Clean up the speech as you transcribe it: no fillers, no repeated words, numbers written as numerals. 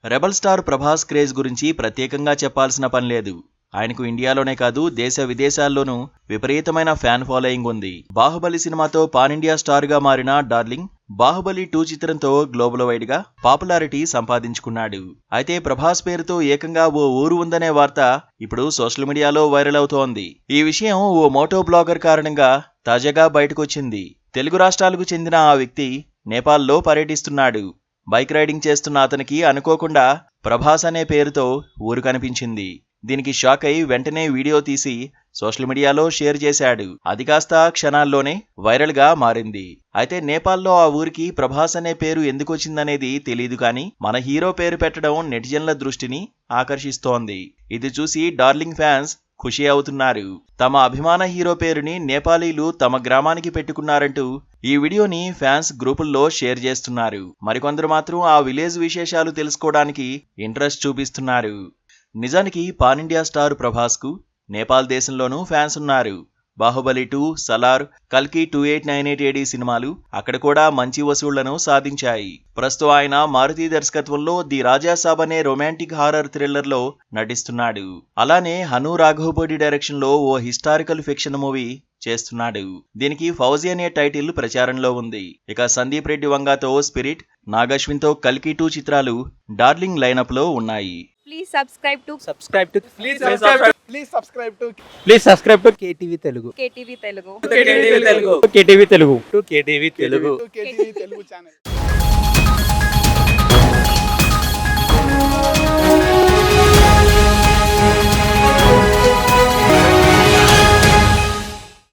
Rebel star Prabhas craze గురించి ప్రత్యేకంగా చెప్పాల్సిన పనిలేదు. ఆయనకు ఇండియాలోనే కాదు దేశ విదేశాల్లోనూ విపరీతమైన ఫ్యాన్ ఫాలోయింగ్ ఉంది. బాహుబలి సినిమాతో పాన్ ఇండియా స్టార్ గా మారిన డార్లింగ్ బాహుబలి 2 చిత్రంతో గ్లోబల్ వైడ్ గా పాపులారిటీ సంపాదించుకున్నాడు. అయితే ప్రభాస్ పేరుతో ఏకంగా ఓ ఊరు ఉందనే వార్త ఇప్పుడు సోషల్ మీడియాలో వైరల్ అవుతోంది. ఈ విషయం ఓ మోటో బ్లాగర్ కారణంగా తాజాగా బయటకొచ్చింది. తెలుగు రాష్ట్రాలకు చెందిన ఆ వ్యక్తి నేపాల్లో పర్యటిస్తున్నాడు. బైక్ రైడింగ్ చేస్తున్న అతనికి అనుకోకుండా ప్రభాస్ అనే పేరుతో ఊరు కనిపించింది. దీనికి షాక్ అయి వెంటనే వీడియో తీసి సోషల్ మీడియాలో షేర్ చేశాడు. అది కాస్త క్షణాల్లోనే వైరల్ గా మారింది. అయితే నేపాల్లో ఆ ఊరికి ప్రభాస్ అనే పేరు ఎందుకొచ్చిందనేది తెలీదు కానీ మన హీరో పేరు పెట్టడం నెటిజన్ల దృష్టిని ఆకర్షిస్తోంది. ఇది చూసి డార్లింగ్ ఫ్యాన్స్ ఖుషి అవుతున్నారు. తమ అభిమాన హీరో పేరుని నేపాలీలు తమ గ్రామానికి పెట్టుకున్నారంటూ ఈ వీడియోని ఫ్యాన్స్ గ్రూపుల్లో షేర్ చేస్తున్నారు. మరికొందరు మాత్రం ఆ విలేజ్ విశేషాలు తెలుసుకోవడానికి ఇంట్రెస్ట్ చూపిస్తున్నారు. నిజానికి పాన్ ఇండియా స్టార్ ప్రభాస్ కు నేపాల్ దేశంలోనూ ఫ్యాన్స్ ఉన్నారు. బాహుబలి 2, సలార్, కల్కి 2898 AD సినిమాలు అక్కడ కూడా మంచి వసూళ్లను సాధించాయి. ప్రస్తుతం ఆయన మారుతి దర్శకత్వంలో ది రాజాసాబ్ అనే రొమాంటిక్ హారర్ థ్రిల్లర్ లో నటిస్తున్నాడు. అలానే హను రాఘవపూడి డైరెక్షన్ లో ఓ హిస్టారికల్ ఫిక్షన్ మూవీ చేస్తున్నాడు. దీనికి ఫౌజీ అనే టైటిల్ ప్రచారంలో ఉంది. ఇక సందీప్ రెడ్డి వంగాతో స్పిరిట్, నాగశ్విన్ తో కల్కి 2 చిత్రాలు డార్లింగ్ లైనప్ లో ఉన్నాయి. Please subscribe to KTV Telugu. KTV Telugu. KTV Telugu channel.